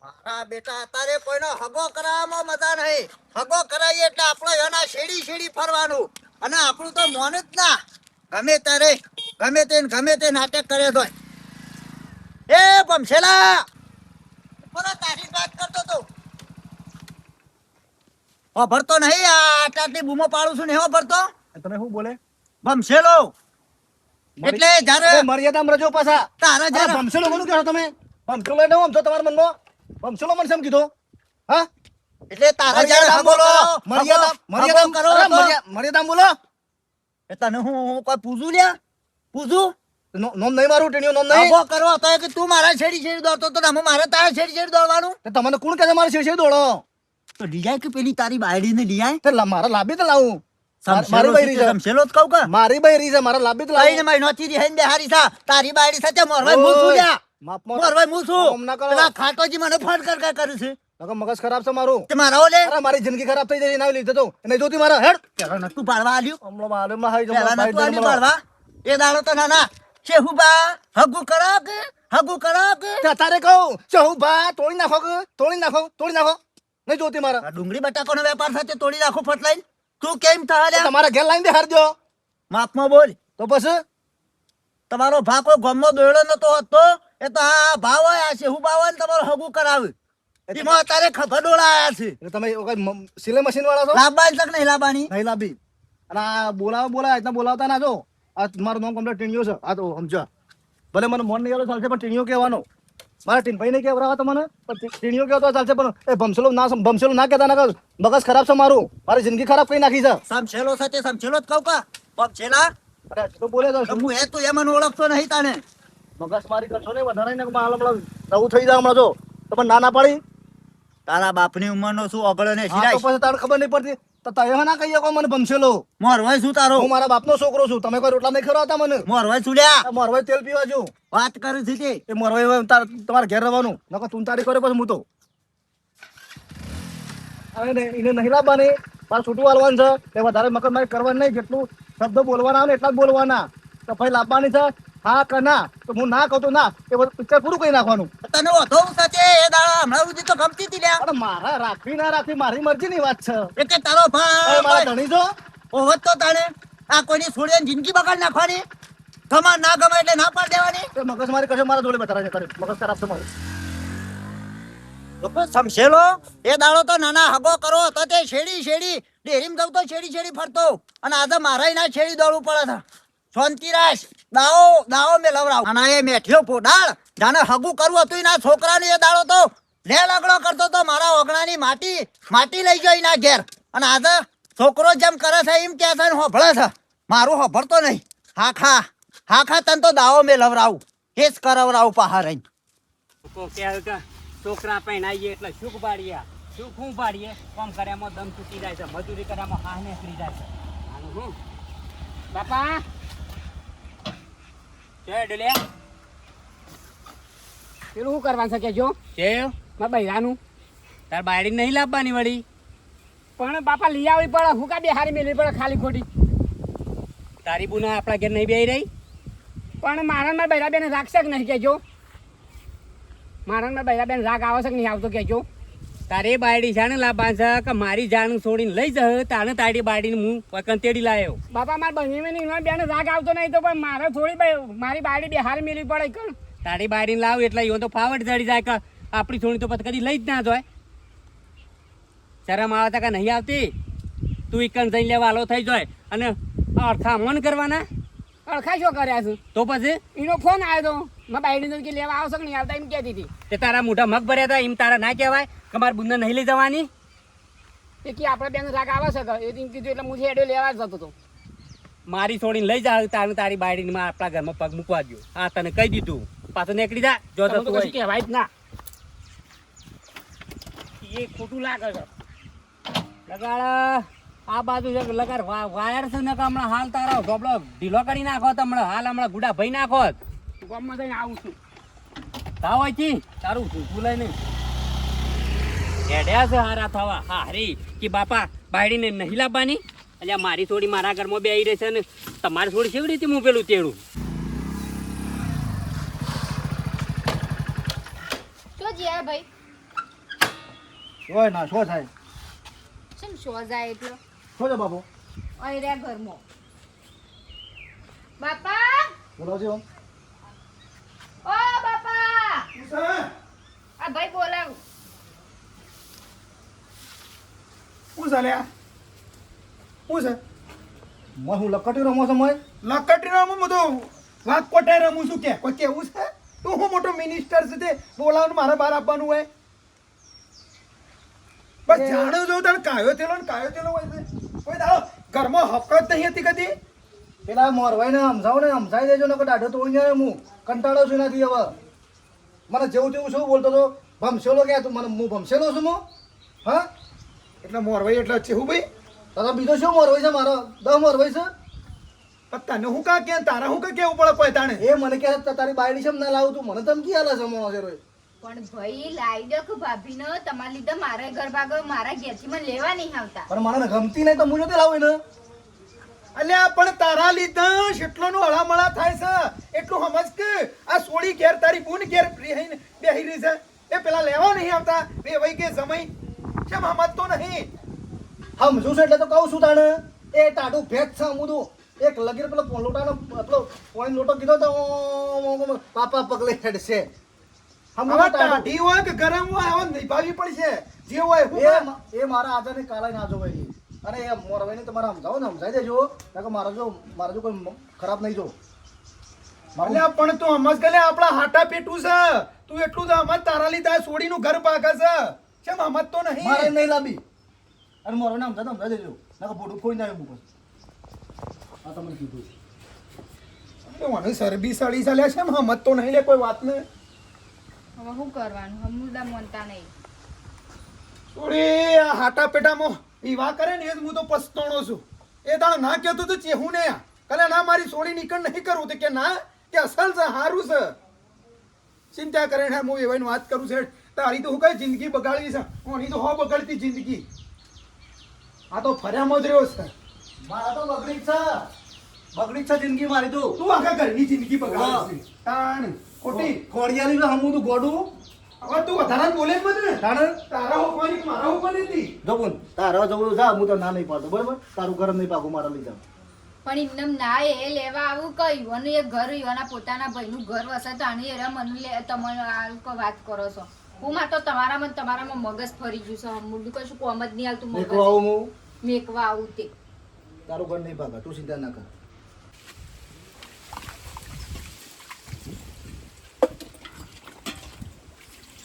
મારા બેટા તારે કોઈનો હગો કરાવવામાં મજા નહીં. હગો કરાવીએ એટલે આપણે એના શેડી શેડી ફરવાનું અને આપણું તો મોન જ ના. ગમે તારે ગમે તે નાટક કરે તો એ ભમસેલા બોલો તારી વાત કરતો તો ભરતો નહીં. આટલી બૂમો પાડું છું ને એવો ભરતો. તમે શું બોલે ભમસેલો એટલે જ્યારે મર્યાદામાં રજો પાછા. તારા જ્યારે ભમસેલો કોનું કહો તમે? ભમસેલો એટલે હું છો તમારા મનમાં? ભમસેલો મને કેમ કીધો? હા એટલે તારા જ્યારે હગો કરો મર્યાદા બોલો. એ તને હું કોઈ પૂછું લ્યા પૂછું નોમ નહીં મારું ટેણીઓ નોમ નહીં. હગો કરો તો કે તું મારા છેડી છેડી દોડતો તો અમે મારે તારા છેડી છેડી દોડવાનું. તમને કોણ કહે છે મારે શેષે દોડો? તો લીજાય કે પેલી તારી બાયડી ને લીજાય તો મારા લાભી તો લાવું. મારી બૈરી છે સમસેલો જ કહું કે મારી બૈરી છે મારા લાભી તો લાવું. કઈને મહિનો થી દેહન બેહારી છે તારી બાયડી સાથે મોરવાઈ હું છું લ્યા. મોરવાઈ હું છું. પેલા ખાટોજી મને ફોન કર કર્યું છે. મગજ ખરાબ છે મારું. તે મારા ઓલે અરે મારી જિંદગી ખરાબ થઈ જાય એના લીધે તો નહીં જોતી મારા હેડ. પેલા નતું પાડવા આલ્યું. હમણાં માલુમમાં હાઈ પેલા નતું આલ્યું પાડવા. એ દાડો તો નાના શેહુબા હગુ કરાવ કે તારે કહું ચહુભા તોડી નાખો નહીં જોતી મારા. આ ડુંગળી બટાકાનો વેપાર સાથે તોડી નાખો ફટલાઈન. તું કેમ થા તમારા ઘેર લાઈન બેહાર દો. માપમાં બોલ. તો પછી તમારો ભા કોઈ ગમનો દોડ્યો નતો હતો એ તો આ ભાવ હોય આ શેહુબા હોય ને તમારો હગુ કરાવે. એમાં તારે ખબર ડોળાયા છે. એટલે તમે સિલાઈ મશીન વાળા છો? લાંબાની તક નહીં લાંબાની નહીં લાભી. અને આ બોલાવા એટલા બોલાવતા ના જો. આ મારું નામ કમ્પ્લીટ ટીણીઓ છે. આ તો સમજો ભલે મને મન નહીં આવતો ચાલશે પણ ટીણીઓ કહેવાનો. મારા ટીનભાઈ નહીં કહેવરાવા તમને પણ ટીણીઓ કહેતો ચાલશે પણ એ ભમસેલો ના કહેતા ના મગજ ખરાબ છે મારું. મારી જિંદગી ખરાબ કરી નાખી છે. સમછેલો સાથે સમછેલો જ કહું કા પગછેલા અરે તો બોલે તો હું એ તું એમાં ઓળખતો નહીં તાને. મગજ મારી કરશો નહીં વધારે ને હમણાં નવું થઈ જાય હમણાં જો તમે ના પાડી. તારા બાપની ઉંમરનો શું અગળો ને તો સિરાય પછી તારે ખબર નહીં પડતી તો તમે ના કહીએ કો મને ભમસેલો. મોરવાઈ શું તારો? હું મારા બાપનો છોકરો છું. તમે કોઈ રોટલા નહીં ખવડાવતા મને. મોરવાઈ સુલ્યા મોરવાઈ તેલ પીવા જો વાત કરે છે તે. એ મોરવાઈ તમારે ઘેર રહેવાનું નકર તું તારી કરે પછી હું તો એને નહીં લાવવાની. મારે છૂટું હાલવાનું છે. એ વધારે મગજ મારી કરવાની નહીં. જેટલું શબ્દ બોલવાના આવે ને એટલા જ બોલવાના. તો ભાઈ લાવવાની છે હા કે ના. તો હું ના કહું તો ના. એ બધું પિક્ચર પૂરું કરી નાખવાનું. તને ઓધો સાચે એ દાડા હમણાં સુધી તો ગમતી હતી લ્યા. પણ મારા રાખવી ના રાખવી મારી મરજી ની વાત છે. એટલે તારો મારા ભાઈ ધણી છો ઓવત તો તાણે આ કોઈની છોડીને જિંદગી બગાડ નાખવાની. ગમે ના ગમે એટલે ના પાડ દેવાની. એ મગજ મારી કશે મારા જોડે બતાવે છે. મગજ ખરાબ છે મારું. લોકો સમસેલો એ દાડો તો નાના હગો કરો તો તે શેડી ડેરીમ જવું તો શેડી ફરતો અને આજે મારા ના શેડી દોડવું પડે છે. શાંતિ રાખ. દાવો મેં લવરાવ અને એ મેઠ્યો પોડાળ જાને હગું કરવું હતું ના છોકરાને એ દાડો તો લે લગડો કરતો તો મારા ઓગણાની માટી લઈ ગઈ ના ઘેર. અને આજે છોકરો જેમ કરે છે એમ કે છે હોભળે છે મારું હોભળતો નહીં. હા તને તો દાવો મેં લવરાવું એ જ કરાવરાવું પહાર રહીને. છોકરા પહેણાઈએ એટલે સુખ પાડીએ સુખ હું પાડીએ કામ કર્યામાં દમ તૂટી જાય છે મજૂરી કર્યામાં હાથ નીકળી જાય છે. આનું હું બાપા ડલે પેલું શું કરવાનું છે કેજો કે મારા બૈરાનું તાર બાયડી નહીં લાવવાની વળી. પણ બાપા લઈ આવવી પડે. હું કા બેહારી મેળવી પડે ખાલી ખોટી. તારી બુના આપણા ઘેર નહીં બેહી રહી. પણ મારા બૈરા બેન રાખશે કે નહીં કેજો. મારા બૈરા બેન રાગ આવે છે કે નહીં આવતો કેજો. તારે બાયડી છે ને લાવવાનું છે કે મારી જાણ છોડીને લઈ જ તારે તારી બાયડીને હું કંતેડી લાવ્યો. બાપા મારા બહેની બેન રાગ આવતો નહીં તો પણ મારે થોડી મારી બાયડી બેહારી મેળવી પડે કે તારી બાયડીને લાવ એટલે એવો તો ફાવટ ચડી જાય કે આપણી છોડી તો પછી કદી લઈ જ ના જાય. શરમ આવે કે નહીં આવતી. તું ઇકન જઈને લેવા હાલો થઈ જાય અને અડખા મન કરવાના. અડખા શું કર્યા છું તો પછી એનો ફોન આવ્યો તો મારા બાયડીને કે લેવા આવશે કે નહીં આવતા એમ કહેતી હતી. તે તારા મોઢા મગ ભર્યા હતા એમ તારા ના કહેવાય કે મારા બુંદા નહીં લઈ જવાની. એ કે આપણે બેન રાગ આવે છે એ એમ કીધું એટલે હું હેડે લેવા જ જતો હતો. મારી છોડીને લઈ જા તારી બાયડીને આપણા ઘરમાં પગ મૂકવા દો. હા તને કહી દીધું પાછો નીકળી જા. જો તો કહેવાય જ ના. એ ખોટું લાગે છે. લગાડ આ બાજુ લગાડ વાયર છે ને હમણાં હાલ તારા ઢોબળો ઢીલો કરી નાખો તો હમણાં ગુડા ભાઈ નાખો. ગામમાં જઈને આવું છું તાવ અહીંથી તારું ભૂખું લઈને હેડ્યા છે હારા થવા. હા હરી કે બાપા બાયડીને નહીં લાવવાની. એટલે મારી થોડી મારા ઘરમાં બે આવી રહી છે ને તમારી થોડી કેવી રીતે હું પેલું તેડું. તો જીયા ભાઈ ઓય ના શું થાય શેમ શો જાય એટલો શું છે બાપુ અહીં રે ઘરમાં બાપા બોલાવજો ઓ બાપા આ ભાઈ બોલાવ શું ચાલ્યા શું છે હું લકટી રમો સમય લકટી રમું બધું વાઘ કોટાઈ રમું છું કે કોઈ કેવું છે તું હું મોટો મિનિસ્ટર છે તે બોલાવવાનું મારે બહાર આપવાનું હોય બસ જાણો જો તને કાયો તેલો ને કાયો તેલો હોય છે કોઈ દાડો ઘરમાં હફકત નહીં હતી કદી પેલા મોરવાઈને સમજાવો ને સમજાવી દેજો ને કે દાઢો તોડી જાય હું કંટાળો છું નથી હવે મને જેવું તેવું શું બોલતો હતો ભમસેલો કે તું મને હું ભમસેલો છું હું હા એટલે મોરવાઈ એટલે છે હું ભાઈ તારા બીજો શું મોરવાઈ છે મારો 10 મોરવાઈ છે પણ તને હું કા કે તારા હું કા કેવું પડે કોઈ તાણે એ મને કહે તારી બાયડી છે ના લાવું તું મને ધમકી આલે છે મોણો છે રોય પણ ભાઈ લાવી દો કે ભાભીનો તમારા લીધે મારા ઘર ભાગો મારા ઘેરથી મને લેવા નહીં આવતા પણ મને ગમતી નહીં તો હું જોતે લાવું ને અલ્યા પણ તારા લીધે કેટલોનું હળામળા થાય છે એટલું સમજ કે આ સોળી ઘેર તારી બૂન ઘેર બેહી રહી છે એ પેલા લેવા નહીં આવતા બે વઈ કે સમય કેમ સમજતો નહીં સમજુ છું એટલે તો કહું છું તાણે એ ટાટું ભેટ છે હું તો એક લગીર પેલો લોટાનો પેલો પોણી લોટો કીધો તો પાપા પગલે હેડશે હવે ટાઢી હોય કે ગરમ હોય હવે નિભાવવી પડશે જે હોય હું એ મારા આજાને કાલે ના જોવાય અને એ મોરવાઈને તમારે સમજાવો ને સમજાવી દેજો કે મારા જો કોઈ ખરાબ નહીં જો અલ્યા પણ તું સમજ કે લે આપણા હાટા પેટું છે તું એટલું તો સમજ તારા લીધે આ સોડીનું ઘર પાકે છે કેમ સમજતો મારે નહીં નહીં લાંબી અને મોરવાઈને સમજાવી દેજો ના બોડું કોઈ ના આવ્યું મૂકો આ તમને કીધું મને સરબી સળી ચાલ્યા છે સમજતો નહીં લે કોઈ વાત ને હવે શું કરવાનું હમુદા મનતા નહીં સોડી આ હાટા પેટામાં વિવાહ કરે ને એ જ હું તો પસ્તાણો છું એ તાણ ના કહેતો તો ચેહું ને કલે ના મારી સોડી નીકળ નહીં કરું તો કે ના કે અસલ છે હારું છે ચિંતા કરે ને હું એવાની વાત કરું છે તારી તો હું કઈ જિંદગી બગાડવી છે ઓની તો હો બગાડતી જિંદગી આ તો ફર્યામાં જ રહ્યો છે મારા તો બગડી છે જિંદગી મારી તો તું આખા ઘરની જિંદગી બગાડે છે તાણ ખોટી ખોડિયાની હમું તું ગોડું હવે તું વધારે બોલે જ મને તાણે તારા હોકવાની મારા હોકવાની હતી જવું તારા જવું જા હું તો ના નહીં પાડતો બરાબર તારું ઘર નહીં પાકું મારા લઈ જાવ પણ એમને ના એ લેવા આવું કયું અને એ ઘર એના પોતાના ભાઈનું ઘર વસે તો આની એરા મને તમે આ વાત કરો છો હું માં તો તમારામાં મગજ ફરી ગયું છે હમું કશું કોમ જ નહીં હાલતું મેકવા મગજ આવું હું મેકવા આવું તે તારું ઘર નહીં પાકા તું ચિંતા ના કર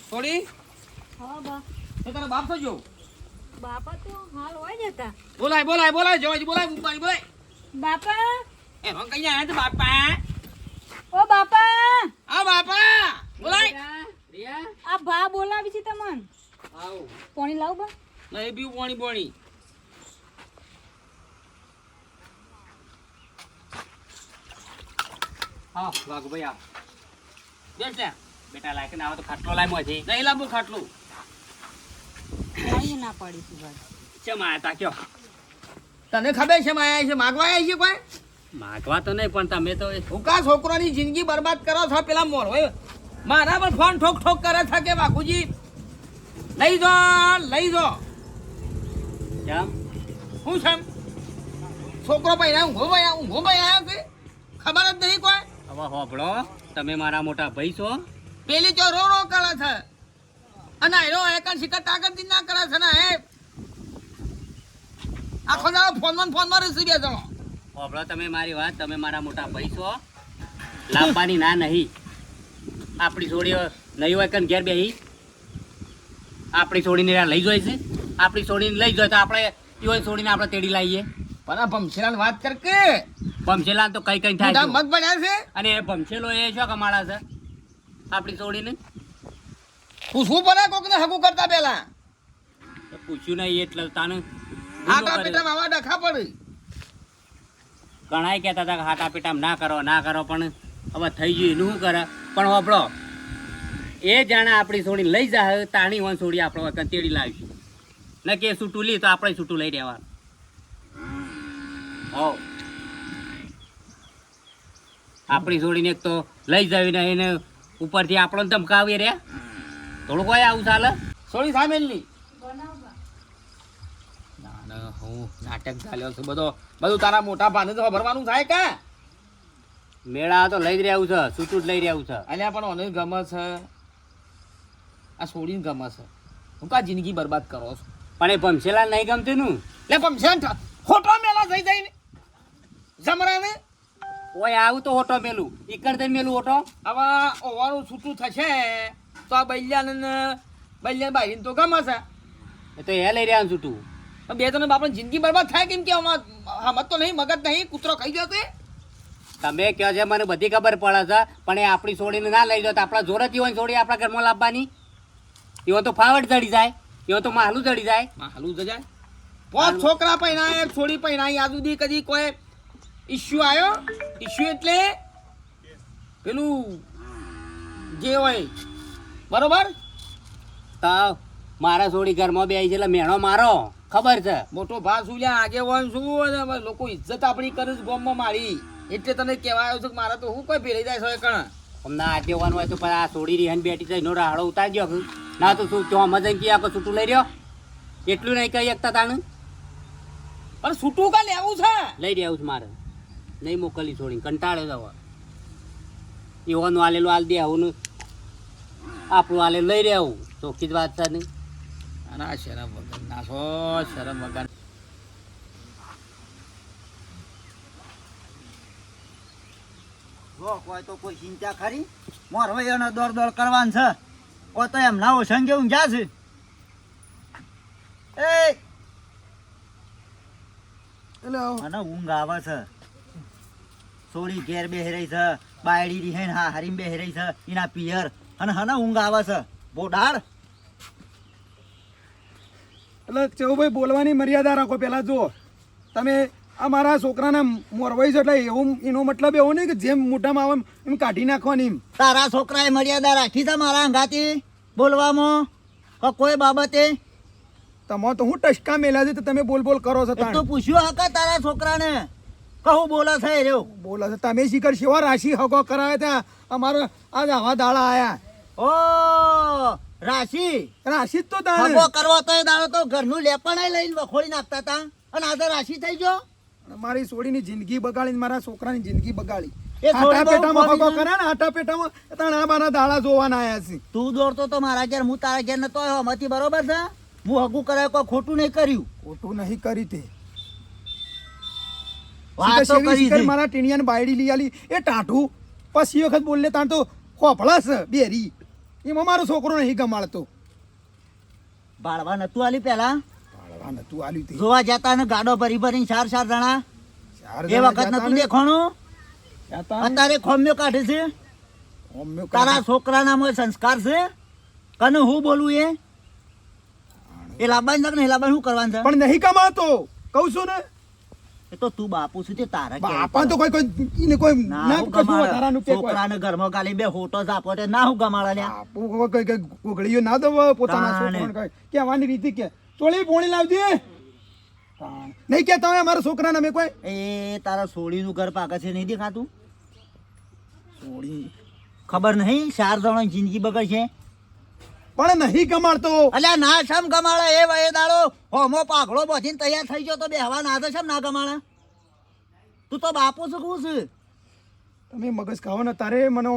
થોડી હા બા એ તારા બાપ તો જો બાપા તો હાલ હોય જતા બોલાય જોવાજી બોલાય બાપા એ રોંગ કઈ આયા તો બાપા ઓ બાપા આ બાપા બોલાય રિયા આ ભા બોલાવી છે તમને આવ પાણી લાવ બા નહીં પીવું પાણી હા વાઘ ભાઈ આવ બેસ ત્યાં બેટા લાયક ના આવે તો ખાટલો લાય મોજી નહીં લાવું ખાટલું પાણી ના પડી છે બા ચમ આયા તા કયો તને ખબર છે આયા છે માગવા આયા છે કોઈ માગવા તો નહીં પણ તમે તો ભૂકા છોકરાની જિંદગી બરબાદ કરો છો પેલા મોર હોય મારા પર ફોન ઠોક ઠોક કરે છે કે બાપુજી લઈ જો કેમ શું છે છોકરો ભાઈ ઊંઘો ભાઈ આવ્યો કે ખબર જ નહીં કોઈ હવે હોભળો તમે મારા મોટા ભાઈ છો પેલી જો રો કરે છે અને એનો એકન શિકર તાકત ના કરે છે ને હે આખો દાડો ફોનમાં રહેશે બે જણો હોભળો તમે મારી વાત તમે મારા મોટા ભાઈ છો લાવવાની ના નહીં આપણી છોડી નહીં હોય કન ઘેર બેહી આપણી છોડીને લઈ જાય છે આપણી છોડીને લઈ જાય તો આપણે ઈવન છોડીને આપણે તેડી લાવીએ પણ આ ભમસેલાની વાત કર કે ભમસેલા તો કઈ થાય છે મગ બન્યા છે અને એ ભમસેલો એ શું કમાડા છે આપણી છોડીને પૂછવું પડે કોકને હગું કરતા પહેલા પૂછ્યું નહીં એટલે તાને હાટા પેટા માવા ડખા પડી ઘણાય કહેતા હતા કે હાટા પેટામ ના કરો પણ હવે થઈ ગયું એનું શું કરે પણ વાપરો એ જાણે આપણી છોડીને લઈ જાય તાણી વન છોડી આપણે વખત તેડી લાવીશું ન કે છૂટું લી તો આપણે છૂટું લઈ દેવાનું હો આપણી છોડીને એક તો લઈ જાવીને એને ઉપરથી આપણને ધમકાવી રહ્યા થોડુંક હોય આવું ચાલે છોડી સામેલની હું નાટક ચાલ્યો છે બધું તારા મોટા ભાને તો ભરવાનું થાય કા મેળા તો લઈ જ રહ્યું છે, સૂતું જ લઈ રહ્યું છે. અલ્યા પણ મને ગમે છે આ છોડીને ગમે છે. હું કા જિંદગી બરબાદ કરો છો પણ એ ભમસેલા નહીં ગમતું નું લે પણ છે ખોટો મેલા થઈ જાય ને જમરાને ઓય આવું તો ઓટો મેલું ઈકડ દઈ મેલું ઓટો. હવે ઓવાનું છૂટું થશે તો આ બૈયાને બાઈને તો ગમે છે એ તો એ લઈ રહ્યા છૂટું. પણ બે જણ બાપને જિંદગી બરબાદ થાય કેમ કે હમત તો નહીં, મગજ નહીં, કૂતરો ખાઈ જશે. તમે કહો છે મને બધી ખબર પડે છે, પણ એ આપણી છોડીને ના લઈ જાઓ તો આપણા જોરથી હોય છોડી આપણા ઘરમાં લાવવાની. એવો તો ફાવટ ચડી જાય, એવો તો માલું ચડી જાય. હાલું જજાય પાંચ છોકરા પહેરાય એક છોડી પહેરાય આજ સુધી કદી કોઈ ઇસ્યુ આવ્યો? ઇસ્યુ એટલે પેલું જે હોય બરોબર. તો મારા છોડી ઘરમાં બે છે એટલે મેણો મારો ખબર છે. મોટો ભા શું લ્યા આગેવાન શું અને લોકો ઇજ્જત આપણી કરે છે ગામમાં મારી, એટલે તને કહેવા આવ્યો છું કે મારે તો હું કોઈ ભેળી જાય છે કણ અમને આ દેવાનું હોય તો પણ આ છોડી રહી બેઠી છે એનો રાહડો ઉતારી ગયો ના તો શું ત્યાં મજા કી આખો છૂટું લઈ રહ્યો એટલું નહીં કહી શકતા તાણે. પણ છૂટું કા લેવું છે? લઈ રહ્યા છું મારે નહીં મોકલી છોડી કંટાળ્યો જવા એવાનું આલેલું હાલ દે આવું આપણું આલેલું લઈ રહ્યા ચોખ્ખી જ વાત છે નહીં. ના શરમ વગર નાખો, શરમ વગર. જો કોઈ તો કોઈ ચિંતા ખરી મોર હોય એનો દોડ કરવાનું છે કોઈ તો એમ નાવો સંગે ઊંઘ્યા છે. એ મને ઊંઘ આવે છે. સોળી ઘેર બેહી રહી છે, બાયડી રહી હે હા હરીમ બેહી રહી છે એના પિયર અને હને ઊંઘ આવે છે બોડાળ. એટલે ચેવુભાઈ બોલવાની મર્યાદા રાખો. પેલા જુઓ તમે અમારા છોકરાને મોરવાઈ છે એટલે એવું એનો મતલબ એવો નહીં કે જેમ મોઢામાં આવે એમ કાઢી નાખવાની એમ. તારા છોકરાએ મર્યાદા રાખી છે મારા અંગાથી બોલવામાં કે કોઈ બાબતે? તમારે તો હું ટસકા મેલ્યા છે તો તમે બોલ કરો છો. એ તો પૂછ્યું હકા તારા છોકરાને કહું બોલો છે રહ્યો બોલો છો તમે શીખર સેવા રાશિ હગો કરાવ્યા ત્યાં અમારો આજ આવા દાડા આયા. ઓ રાશિ રાશિ જ તો તાણે. હગો કરવો તો એ દાડો તો ઘરનું લેપણ લઈને વખોડી નાખતા હતા અને આજે રાશિ થઈ ગયો. મારી છોડીની જિંદગી બગાડી, મારા છોકરાની જિંદગી બગાડી. એ છોડી આટા બહુ પેટામાં હગો ખોડી છે. કર્યા ને આટા પેટામાં તાણે આ મારા દાડા જોવાના આયા છે. તું દોડતો તો મારા ઘેર, હું તારા ઘેર નતો આવ્યો મતી બરોબર છે. હું હગું કરાય કોઈ ખોટું નહીં કર્યું. ખોટું નહીં કરી તે વાત તો કરી છે. મારા ટીણિયાને બાયડી લઈ આલી એ ટાઢું પછી વખત બોલે તાણ તો ખોફળાસ બેરી એમાં મારો છોકરો નહીં ગમાડતો. ભાડવા નતું આલી પેલા ભાળવા નતું આલ્યું તે. જોવા જતા ને ગાડો ભરી ભરીને ચાર જણા ચાર એ જણા વખત જતા નતું ને. દેખાણું. જતા ને. અત્યારે ખોમ્યો કાઢે છે. ઓમ્યો તારા કાઢે. છોકરાના મોય સંસ્કાર છે કને હું બોલું એ લાબાન તક ને લાબાન શું કરવાનું છે? પણ નહીં કમાતો કહું છું ને. એ તો તું બાપુ છું તે તારા કેવું બાપા તો પડે. કોઈ ઈને કોઈ ના ના હું કશું ગમાડે. વધારાનું કે કોઈ. છોકરાને ઘરમાં ગાલી બે હોટો ઝાપોટે ના હું ગમાડા લ્યા. બાપુ કઈ ગોગળીઓ ના દો પોતાના તાણે. છોકરાને કઈ કહેવાની રીતિ કે ચોળી પોણી લાવજે. તાણે. નહીં કહેતા હોય અમારા છોકરાને અમે કોઈ એ તારા સોળીનું ઘર પાકે છે નહીં દેખાતું? ચોળી ખબર નહીં 4 જણો જિંદગી બગડ છે. પણ નહીં કમાડતો. અલ્યા ના શમ ગમાડે એ વયે દાડો હોમો પાઘડો બધીને તૈયાર થઈ ગયો તો બે હવા ના શમ ના ગમાડે? તું તો બાપુ છું કહું છું. તમે મગજ ખાઓ ને તારે મને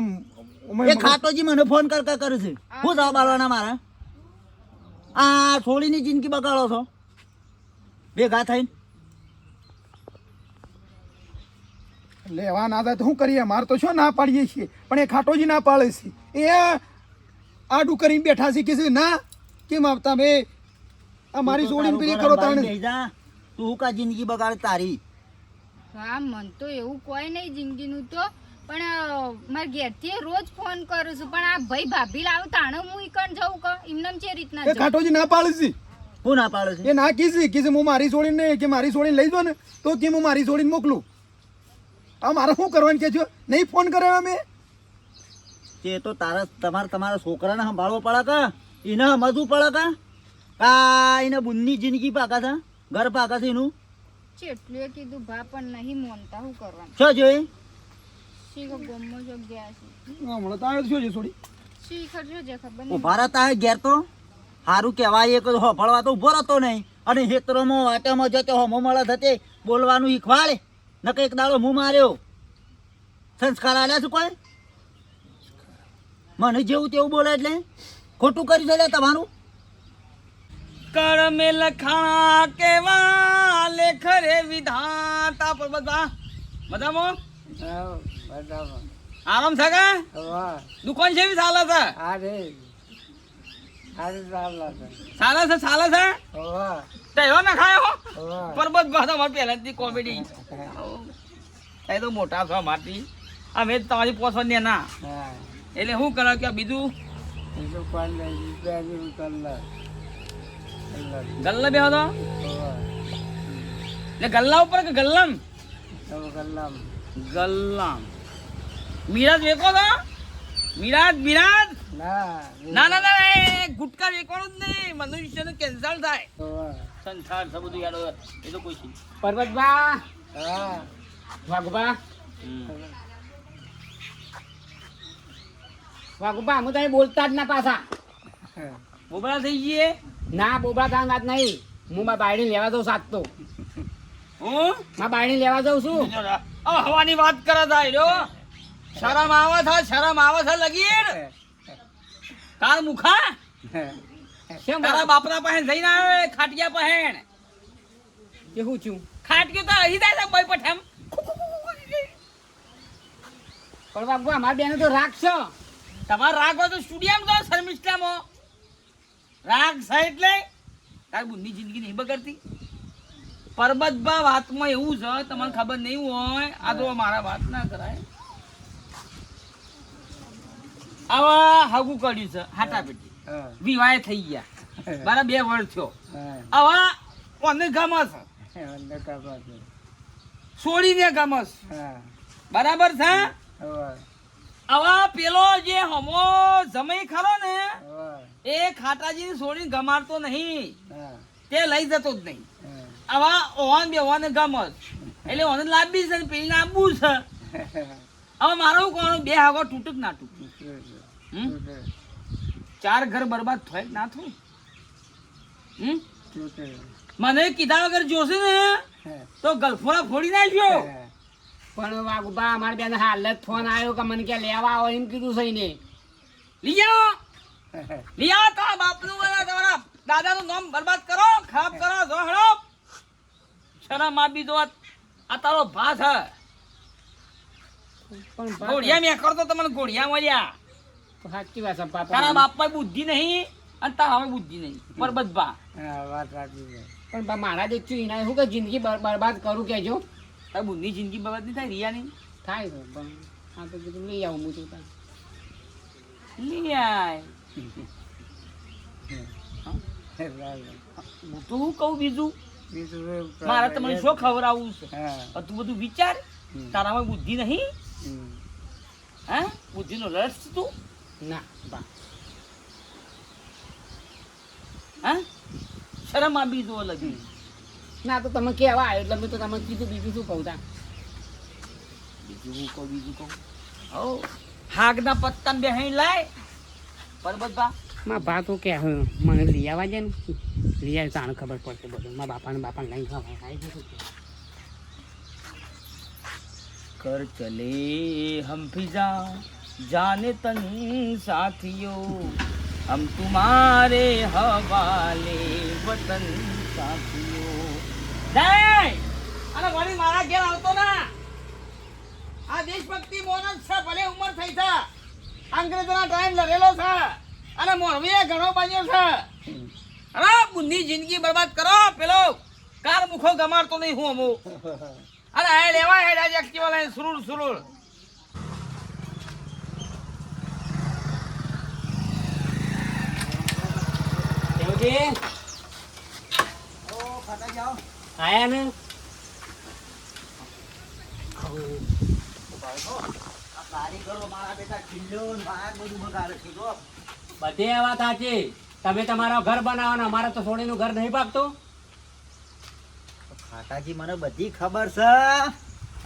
એ ખાટોજી મને ફોન કરે છે હું જવાબ આલવાના મારા? આ છોડીની જિંદગી બગાડો છો ભેગા થઈને. લેવા ના થાય તો શું કરીએ? મારે તો શું ના પાડીએ છીએ પણ એ ખાટોજી ના પાડે છે. એ આડું કરીને બેઠા છે કે છે ના કેમ આવતા બે આ મારી જોડીને પેલી કરો તાણે. બેહી જા. તું કા જિંદગી બગાડ તારી? હા મન તો એવું કોઈ નહીં જિંદગીનું તો, પણ મારા ઘેરથી રોજ ફોન કરું છું પણ આ ભાઈ ભાભી લાવ તાણે હું ઈકણ જવું કે એમને જે રીતના એ જવું. ખાટોજી ના પાડે છે. હું ના પાડે છે? એ ના કીધી કે હું મારી છોડીને કે મારી છોડીને લઈ જાઓ ને તો કે હું મારી છોડીને મોકલું. આ મારે શું કરવાનું કે છો? નહીં ફોન કરે અમે. તે તો તમારા છોકરાને સંભાળવો પડે કે એને સમજવું પડે કે કા એને બુનની જિંદગી પાકા છે ઘર પાકા છે એનું જેટલું એ કીધું ભા પણ નહીં મોનતા શું કરવાનું? શું જોઈ? શીખો ગમો જો ગયા છે હમણાં તો આવ્યો શું છે છોડી શીખર જો જે ખબર નહીં. ઉભા રહેતા ઘેર તો સારું કહેવાય. એક હોફળવા તો ઉભો રહેતો નહીં અને હેતરોમાં વાટેમાં જતો હમો મળે થતે બોલવાનું શીખવાડે ન કંઈક દાડો હું માર્યો સંસ્કાર આલ્યા છું કોઈ મને જેવું તેવું બોલે એટલે ખોટું કર્યું છે તમારું કરમે લખાણા કેવા લેખ રે વિધાતા પર બધામાં આરામ છે કે દુકાન છે એવી ચાલે છે ચાલે છે તહેવાર ના ખાયો પરબત ભાષા મારી પહેલાથી કોમેડી એ તો મોટા છો મારતી અમે તમારી પોસવા ને ના એટલે શું કરે કે બીજું ગલ્લા બે હતો એટલે ગલ્લા ઉપર કે ગલ્લામ ગલ્લામ મિરાજ વેકો તો મિરાજ ના ના ના ગુટકા વેકવાનું જ નહીં મનુષ્યનું કેન્સર થાય સંસાર છે બધું યાર એ તો કોઈ છે પર્વતબા વાઘુબા વાઘુબા હું તમે બોલતા જ ના પાછા બોબડા થઈ જઈએ ના બોબડા થાય વાત નહીં હું મારા બાયડી લેવા જાઉં સાચતો હું મારા બાયડી લેવા જાઉં છું હવાની વાત કરે થાય જો શરમ આવે છે લગીર તાર મુખા કેમ તારા બાપના પાસે જઈને આવે ખાટિયા પહેણ કેવું છું ખાટિયું તો અહીં થાય છે ભાઈ પઠેમ પણ બાબુ અમારી બેને તો રાખશો તમારે રાગ હોય તો સ્ટુડિયમ તો શર્મિષ્ઠામાં રાગ છે એટલે તારી બુદ્ધની જિંદગી નહીં બગડતી પરબતબા વાતમાં એવું છે તમને ખબર નહીં હોય આ તો મારા વાત ના કરાય આવા હગું કર્યું છે હાટા પેટી વિવાહ થઈ ગયા મારા 2 વર્ષ થયો આવા કોને ગમસ છોડીને ગમસ બરાબર છે આવા પેલો જે હમો જમાઈ ખરો ને એ ખાટાજી છોડીને ગમાડતો નહીં તે લઈ જતો જ નહીં આવા ઓન બેવાને ગમસ એટલે ઓને લાંબી છે ને પેલી આપવું છે હવે મારું કોણ 2 હાગો તૂટક ના તૂટક 4 ઘર બરબાદ થાય કે ના થાય મને કીધા વગર જોશે ને તો ગલફોડા ફોડી નાખ્યો પણ વાઘુબા અમારી બેન હાલત ફોન આવ્યો કે મને કે લેવા આવો એમ કીધું છે ને લઈ આવો તો બાપનું તમારા દાદાનું નામ બરબાદ કરો ખરાબ કરો જો હળો શરમ આપી દો આ તારો ભાત હે પણ ઘોડિયા મેં કરતો તમને ઘોડિયા મળ્યા સાચી વાત છે પાપા તારા બાપમાં બુદ્ધિ નહીં અને તારા હવે બુદ્ધિ નહીં પરબતબા પણ મારા જે છું એના શું કે જિંદગી બરબાદ કરું કેજો તારી બુદ્ધિ જિંદગી બરબાદ નહીં થાય રિયાની થાય છે પણ આ તો કીધું લઈ આવું હું તું લઈ આય હું તો શું કહું બીજું મારે તમને શું ખવડાવવું છે તું બધું વિચાર તારામાં બુદ્ધિ નહીં હે બુદ્ધિનો રસ છે તું ના બા હા શરમ આપી દો લગી ના તો તમે કેવા આવ્યો એટલે મેં તો તમે કીધું બીજું શું કહું તા બીજું કહું હો હાગના પત્તા બેહાઈ લાય પરબતબા મારા બા તો કે મને લઈ આવવા જાય ને લઈ આવે તાને ખબર પડશે બધું મારા બાપાને લઈને ખાવા આવી જશે कर चले हम फिजा जाने तन साथियों हम तुम्हारे हवाले वतन साथियों जय अरे वળી મારા ઘેર આવતો ના આ દેશભક્તિ મોનસ છે ભલે ઉંમર થઈ છે અંગ્રેજોના ટાઈમ લડેલો છે અને મોરવીએ ઘણો બાંધ્યો છે અરે બુંદી જિંદગી બરબાદ કરો પેલો કાર મુખો ગમાડતો નહીં હું અમુ અરે આ લેવા હેડ આજે એક્ટિવા લઈને સુરુલ દેવજી ઓ ખાટા જાઓ આયા ને આ કારીગરો મારા બેટા કિલ્લો ને ભાગ બધું બગાડે છે જો બધી આ વાત સાચી તમે તમારો ઘર બનાવો ને અમારે તો સોડીનું ઘર નહીં પાકતું ખાટાજી મને બધી ખબર છે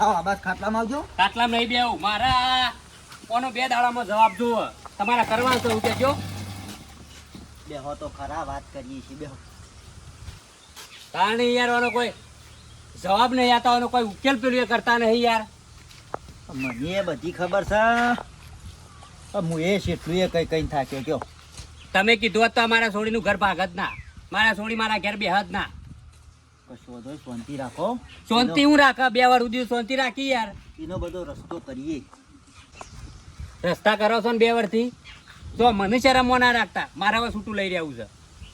આવો બસ ખાટલામાં આવજો કાટલામાં નહીં બેવું મારા કોનો 2 દાડામાં જવાબ જોવો તમારા કરવાનું તો કેજો બેહો તો ખરા વાત કરીએ છીએ બેહો તાણે યાર આનો કોઈ જવાબ નહીં આતો, આનો કોઈ ઉકેલ પેલું એ કરતા નહીં યાર. મને એ બધી ખબર છે પણ હું એ શેઠું એ કઈ થાક્યો કયો. તમે કીધું હોત તો મારા છોડીનું ઘર ભાગત ના, મારા છોડી મારા ઘેર બેહત ના. કશો વાંધો નહીં, શાંતિ રાખો. શાંતિ હું રાખા, 2 વાર સુધી શાંતિ રાખી યાર. એનો બધો રસ્તો કરીએ. રસ્તા કરો છો ને 2 વર્ષથી, તો મને શરમ ના રાખતા. મારે હવે છૂટું લઈ રહ્યું છે.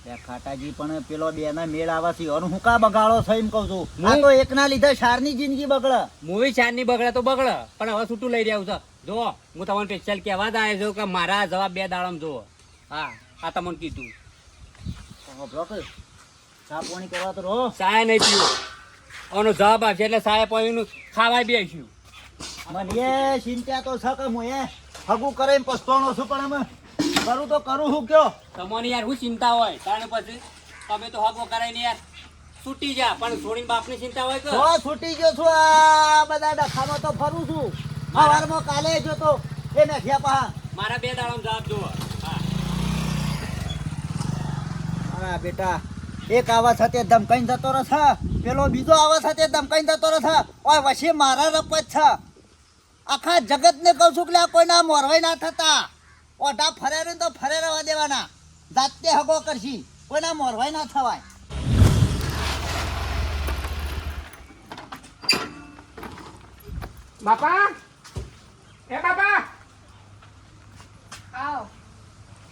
એ ખાટાજી પણ પેલો બે ના મેળ આવાથી અને હું કા બગાડો છે એમ કહું છું. આ તો એકના લીધે શારની જિંદગી બગડે. મૂવી ચારની બગડે તો બગડે, પણ હવે છૂટું લઈ રહ્યું છે. જો હું તમને સ્પેશિયલ કહેવા જ આવ્યો છું કે મારા જવાબ 2 દાડામાં જુઓ. હા, આ તમને કીધું. ચા પાણી કરવા તો રહો. સાયા નહીં પીવું, આનો જવાબ આપશે એટલે સાયા પાણીનું ખાવાય બેસ્યું. મને એ ચિંતા તો છે કે હું એ હગું કરે એમ પસ્તાણો છું, પણ અમે કરું તો કરું હું કયો. તમને યાર હું ચિંતા હોય તાણે પછી તમે તો હગો કરાઈને યાર છૂટી જા, પણ છોડીને બાપની ચિંતા હોય કે તો છૂટી ગયો છું. આ બધા ડખામાં તો ફરું છું. સવારમાં કાલે જોતો એ મેઠિયા પા. મારા 2 દાડામાં જવાબ જુઓ. હા, હા બેટા, એક આવા સાથે ધમકાઈને જતો રહે, પેલો બીજો આવા સાથે ધમકાઈને જતો રહે. ઓય વચ્ચે મારા રપત છે. આખા જગતને કહું છું કે આ કોઈના મોરવાઈ ના થતા. ઓઢા ફરે ને તો ફરે રહેવા દેવાના. જાતે હગો કરશી, કોઈના મોરવાઈ ના થવાય. બાપા, એ બાપા આવ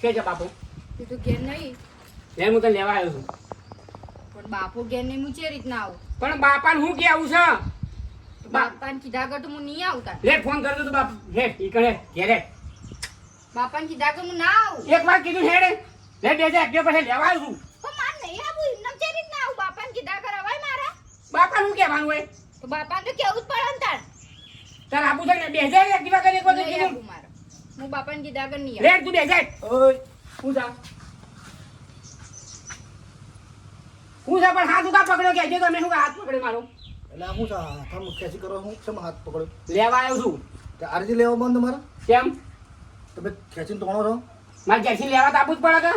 કે છે બાપુ? તું તો ઘેર નહીં, લે હું તને લેવા આવ્યો છું. પણ બાપુ ઘેર નહીં, હું ચે રીતના આવું? પણ બાપાને હું કે આવું છે? બાપાને કીધા કર તો હું નહીં આવતા. લે ફોન કરજો તો બાપ. હે ઈ કરે ઘેરે બાપાને કીધા કર હું ના આવું. એક વાર કીધું હેડે લે 2000 પછી લેવા આવ્યો છું. પણ માર નહીં આવું, એમને ચે રીતના આવું? બાપાને કીધા કર અવાય મારા. બાપાને હું કહેવાનું હોય? તો બાપાને તો કેવું જ પડે ને તાર. તાર આબુ છે ને 2000 એક્ટિવા કરી એક વાર નહીં કીધું. આવું મારે. હું બાપાને કીધા કર નહીં લે આવું. તું 2000. ઓય હું જા પણ હાથ ઉકા પકડ્યો કે તમે શું હાથ પકડ્યો મારો? એટલે હું હાથમાં ખેંચી કરો, હું શેમ હાથ પકડ્યો? લેવા આવ્યો છું. તે આરજી લેવા બંધ તમારે? કેમ? તમે ખેંચીને તોણો છો? મારે ઘેરથી લેવા તો આપવું જ પડે કે?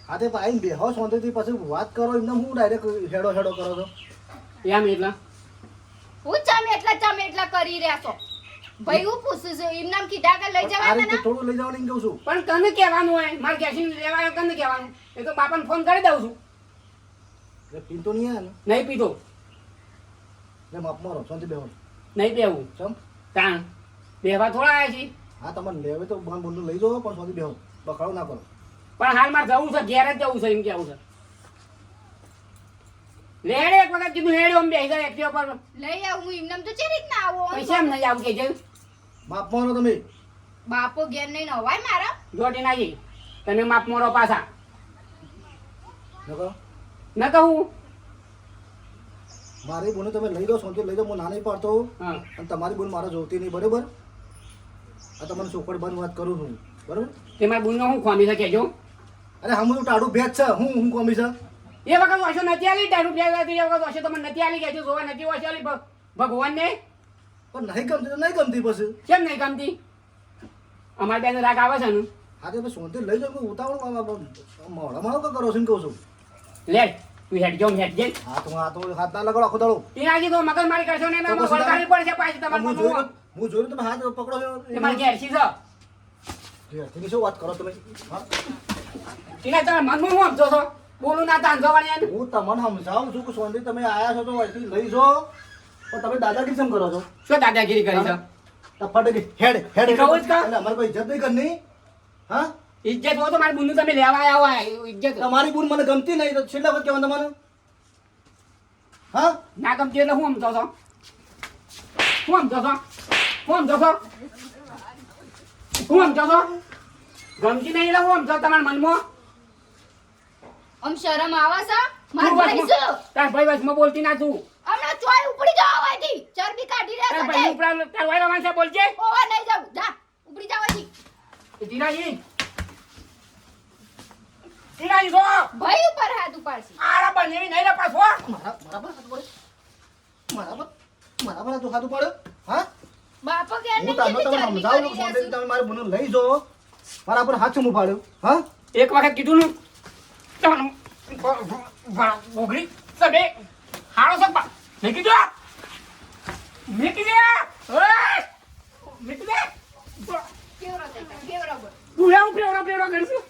હા તે આવીને બેહો શાંતિથી, પછી વાત કરો. એમને હું ડાયરેક્ટ હેડો હેડો કરો છો. એમ એટલે હું ચમ એટલા કરી રહ્યા છો? ભાઈ હું પૂછું છું, એમને આમ કીધા કર લઈ આ જવાના રીતે ના? થોડું લઈ જવાનું એમ કહું છું. પણ તને કહેવાનું હોય, મારે ઘેરથી લેવા આવ્યો તને કહેવાનું. એ તો બાપાને ફોન કરી દઉં છું. એટલે પીતો નહીં આવે ને? નહીં પીતો, એટલે માપ મારો શાંતિ બેહો. નહીં બેવું. ચમ તાણ બેવા થોડા આવ્યા છીએ. હા તમારે લેવે તો બાન બોલનું લઈ જાઓ, પણ શાંતિ બેહો, બખાડો ના કરો. પણ હાલ મારે જવું છે, ઘેર જ જવું છે એમ કેવું છે. લેડે એક વખત કીધું હેડે આમ બેસી જાય એક્ટિવા પર. લઈ આવું હું એમને તો ચે રીતના આવું? પૈસા એમ નહીં આવું કે છે માપ મારો તમે. બાપો ઘેર નહીં નવાય મારા. જોડી નાખી તમે માપ મોરો પાછા નકો ન કહું. મારી બોને તમે લઈ દો, શાંતિ લઈ દો. હું ના નહીં પાડતો, હા અને તમારી બોન મારે જોતી નહીં, બરોબર? આ તમને ચોખડ બંધ વાત કરું છું, બરોબર? તે મારા બુનનો હું ખોમી છે કેજો. અરે હમ તો ટાઢું ભેજ છે, હું કોમી છે. એ વખત વાસો નથી આલી તારું પ્યાર હતું, એ વખત વાસો તમને નથી આલી કેજો. જોવા નથી વાસો આલી ભગવાનને. પણ નહીં ગમતી તો નહીં ગમતી પછી. કેમ નહીં ગમતી? અમારી બેન રાગ આવે છે ને. હા તે શાંતિ લઈ જાઓ. ઉતાવળ મોડામાં આવું કરો છો એમ કહું છું. લે તું હેડ જો હેડ જઈ. હા તો હાથ ના લગાડો આખો દાડો. પીનાજી તો મગજ મારી કરશો ને એમાં વળગાડી પડશે પાછી તમારે હું મનમાં. જોયું તમે હાથ પકડો છો. તમારે ઘેર સી છે તેની શું વાત કરો તમે? હા ટીના તમે મનમાં હું સમજો છો? બોલું ના તાંજો વાળી હું તમને સમજાવું છું કે શાંતિ તમે આયા છો તો અહીંથી લઈ જાઓ, પણ તમે દાદાગીરી કેમ કરો છો? શું દાદાગીરી કરી છે? ફટાકી હેડ હેડ કહું જ કા? એટલે અમારે કોઈ ઇજ્જત નહીં કરની. હા ઇજ્જત હોય તો મારી બુનનું તમે લેવા આવ્યા હોય ઇજ્જત. તમારી બુન મને ગમતી નહીં તો છેલ્લા વખત કહેવાનું તમારે. હા ના ગમતી એટલે હું સમજો છો? હું સમજો છો? હું સમજો છો? હું સમજો છો? ગમતી નહીં એટલે હું સમજો તમારા મનમાં? આમ શરમ આવે છે? માર તું ભાઈ વચમાં- છું. તાર ભાઈ વચમાં બોલતી ના તું. હમણાં ચોય ઉપડી જાવ આવાથી. ચરબી કાઢી તાર રહ્યા ભાઈ છે. ઉપરા તાર વાયરા માણસે બોલજે. ઓવા નહીં જાવું. જા ઉપડી જાવ આથી. ટીનાજી ટીનાજી જો ભાઈ ઉપર હાથ ઉપાડશી. આરા બનેવી નહીં રે પાછો. મારા પર હાથ પડે. મારા પર તું હાથ પડે. હા બાપો ઘેર હું નહીં તમને જતી, તમને ચરબી સમજાવું કરી છું રહ્યા શાંતિથી તમે મારી બુન લઈ જાઓ. મારા પર હાથ ચમું પાડ્યો. હા એક વખત કીધું ને ચાલો ગોગડી તમે હારો છો મેકી દો મેકી દે ઓય મેકી દે કેવરો થઈ કેવરો બોલ તું એવું પેવડા કરશું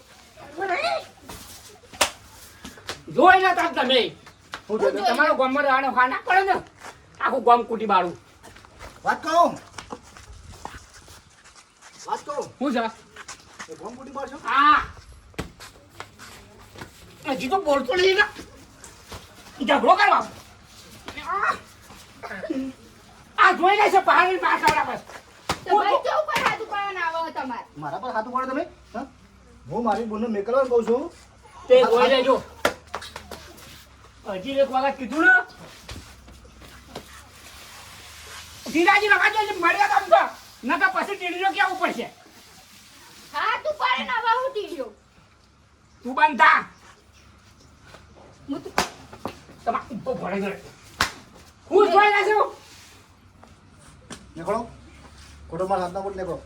જોઈ લે તાક તમે હું જોઈ લઉં. તમારો ગામમાં રહેવાનો ખાના પડે ને આખું ગામ કુટી બાળું વાત કહું હું છે એ ગોમ કુટી પાડશો? આ હજી તો બોલતો નહીં ને ઝઘડો કરવા આ જોઈ લે છે પહાડી પાસ આવડા બસ તો ભાઈ કેવું પર હાથ ઉપાડવાના આવો તમારે મારા પર હાથ ઉપાડો તમે હા? હું મારી બોનને મેકલવાનું કહું છું તે જોઈ લેજો હજી એક વખત કીધું ને ધીરાજી રખાજો મળ્યા તમ તો નકર પછી ટીડીઓ કેવું પડશે હાથ ઉપાડે ને આવા હું ટીડ્યો તું બંધા હું તો તમાર ઉભો ભરે ગયો હું જોઈ લેજો નીકળો ખોટો મારા હાથના બોટ નીકળો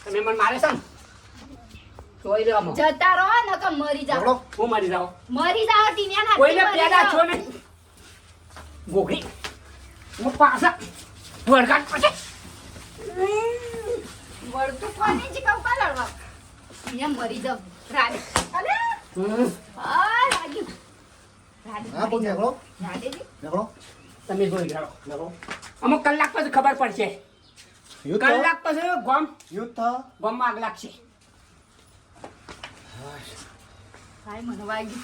તમે મને મારે છે ને જોઈ લેવા જતા રહો નકર મરી જાઓ નીકળો હું મરી જાઉં મરી જાઓ ટીનિયા કોઈને પેલા છો ને ગોખડી હું પાછા વળગાટ પછી વળતું કોને જ કહું કા લડવા અહીંયા મરી જાવ રાડે અલે આ લાગ્યું રાડે હા બોલ નીકળો રાડેજી નીકળો તમે જોઈ લેવો નીકળો અમુક કલાક પછી ખબર પડશે યુદ્ધ થા કલાક પછી યુદ્ધ થા ગોમમાં આગ લાગશે હાય મને વાગ્યું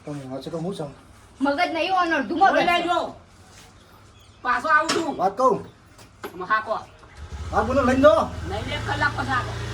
તો હું આ છે તો હું છું મગજ નહીં ઓન અડધું જોઈ મગજ લેજો પાછો આવું છું વાત કહું આમાં હાકો આ બોલો લઈને દો નહીં લે કલાક પછી આગળ